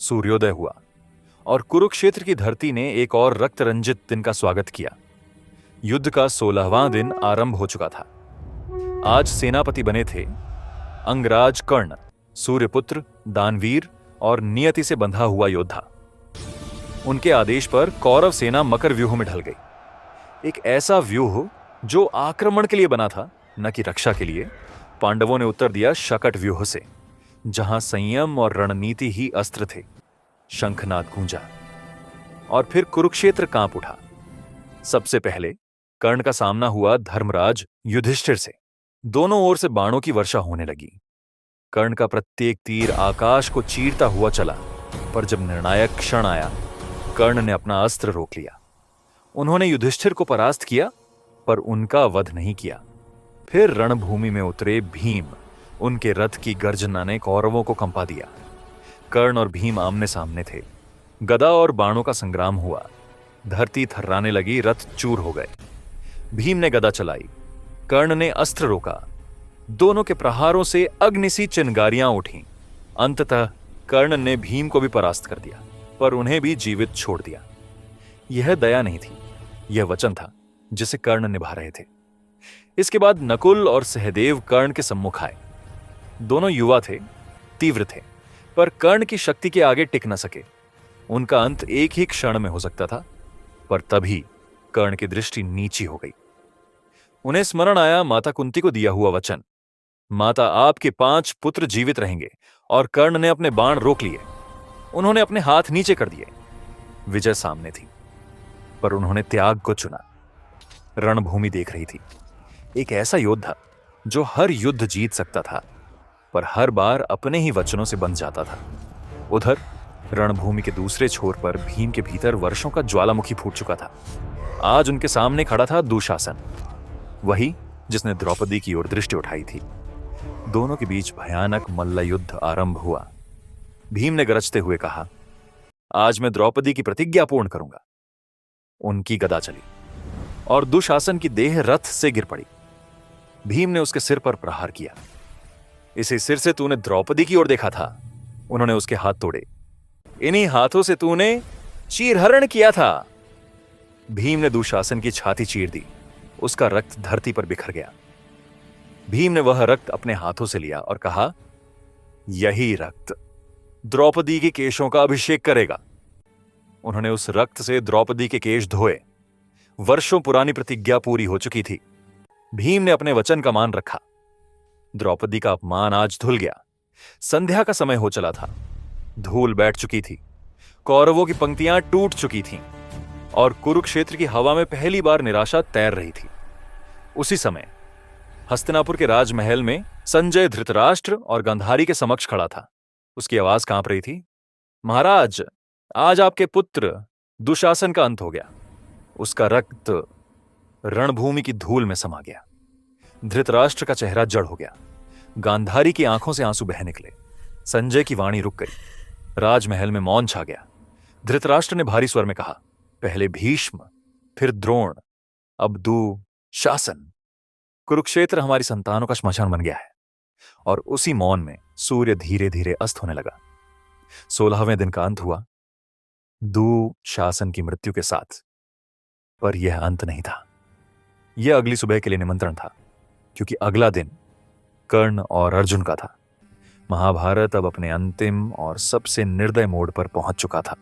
सूर्योदय हुआ और कुरुक्षेत्र की धरती ने एक और रक्त रंजित दिन का स्वागत किया। युद्ध का 16वां दिन आरंभ हो चुका था। आज सेनापति बने थे अंगराज कर्ण, सूर्यपुत्र, दानवीर और नियति से बंधा हुआ योद्धा। उनके आदेश पर कौरव सेना मकर व्यूह में ढल गई। एक ऐसा व्यूह जो आक्रमण के लिए बना था, न कि रक्षा के लिए। पांडवों ने उत्तर दिया शकट व्यूह से, जहां संयम और रणनीति ही अस्त्र थे। शंखनाद गूंजा और फिर कुरुक्षेत्र कांप उठा। सबसे पहले कर्ण का सामना हुआ धर्मराज युधिष्ठिर से। दोनों ओर से बाणों की वर्षा होने लगी। कर्ण का प्रत्येक तीर आकाश को चीरता हुआ चला, पर जब निर्णायक क्षण आया, कर्ण ने अपना अस्त्र रोक लिया। उन्होंने युधिष्ठिर को परास्त किया, पर उनका वध नहीं किया। फिर रणभूमि में उतरे भीम। उनके रथ की गर्जना ने कौरवों को कंपा दिया। कर्ण और भीम आमने सामने थे। गदा और बाणों का संग्राम हुआ। धरती थर्राने लगी, रथ चूर हो गए। भीम ने गदा चलाई, कर्ण ने अस्त्र रोका। दोनों के प्रहारों से अग्निसी चिंगारियां उठीं। अंततः कर्ण ने भीम को भी परास्त कर दिया, पर उन्हें भी जीवित छोड़ दिया। यह दया नहीं थी, यह वचन था जिसे कर्ण निभा रहे थे। इसके बाद नकुल और सहदेव कर्ण के सम्मुख आए। दोनों युवा थे, तीव्र थे, पर कर्ण की शक्ति के आगे टिक न सके। उनका अंत एक ही क्षण में हो सकता था, पर तभी कर्ण की दृष्टि नीची हो गई। उन्हें स्मरण आया माता कुंती को दिया हुआ वचन, माता आपके 5 पुत्र जीवित रहेंगे। और कर्ण ने अपने बाण रोक लिए। उन्होंने अपने हाथ नीचे कर दिए। विजय सामने थी, पर उन्होंने त्याग को चुना। रणभूमि देख रही थी। एक ऐसा योद्धा जो हर युद्ध जीत सकता था, पर हर बार अपने ही वचनों से बंध जाता था। उधर रणभूमि के दूसरे छोर पर भीम के भीतर वर्षों का ज्वालामुखी फूट चुका था। आज उनके सामने खड़ा था दुशासन, वही जिसने द्रौपदी की ओर दृष्टि उठाई थी। दोनों के बीच भयानक मल्ल युद्ध आरंभ हुआ। भीम ने गरजते हुए कहा, आज मैं द्रौपदी की प्रतिज्ञा पूर्ण करूंगा। उनकी गदा चली और दुशासन की देह रथ से गिर पड़ी। भीम ने उसके सिर पर प्रहार किया। इसी सिर से तूने द्रौपदी की ओर देखा था। उन्होंने उसके हाथ तोड़े। इन्हीं हाथों से तूने चीरहरण किया था। भीम ने दुशासन की छाती चीर दी। उसका रक्त धरती पर बिखर गया। भीम ने वह रक्त अपने हाथों से लिया और कहा, यही रक्त द्रौपदी के केशों का अभिषेक करेगा। उन्होंने उस रक्त से द्रौपदी के केश धोए। वर्षों पुरानी प्रतिज्ञा पूरी हो चुकी थी। भीम ने अपने वचन का मान रखा। द्रौपदी का अपमान आज धुल गया। संध्या का समय हो चला था। धूल बैठ चुकी थी। कौरवों की पंक्तियां टूट चुकी थीं और कुरुक्षेत्र की हवा में पहली बार निराशा तैर रही थी। उसी समय हस्तिनापुर के राजमहल में संजय धृतराष्ट्र और गांधारी के समक्ष खड़ा था। उसकी आवाज कांप रही थी, महाराज, आज आपके पुत्र दुशासन का अंत हो गया। उसका रक्त रणभूमि की धूल में समा गया। धृतराष्ट्र का चेहरा जड़ हो गया। गांधारी की आंखों से आंसू बह निकले। संजय की वाणी रुक गई। राजमहल में मौन छा गया। धृतराष्ट्र ने भारी स्वर में कहा, पहले भीष्म, फिर द्रोण, अब दुशासन। कुरुक्षेत्र हमारी संतानों का श्मशान बन गया है। और उसी मौन में सूर्य धीरे धीरे अस्त होने लगा। 16वें दिन का अंत हुआ, दुशासन की मृत्यु के साथ। पर यह अंत नहीं था। यह अगली सुबह के लिए निमंत्रण था, क्योंकि अगला दिन कर्ण और अर्जुन का था। महाभारत अब अपने अंतिम और सबसे निर्दय मोड़ पर पहुंच चुका था।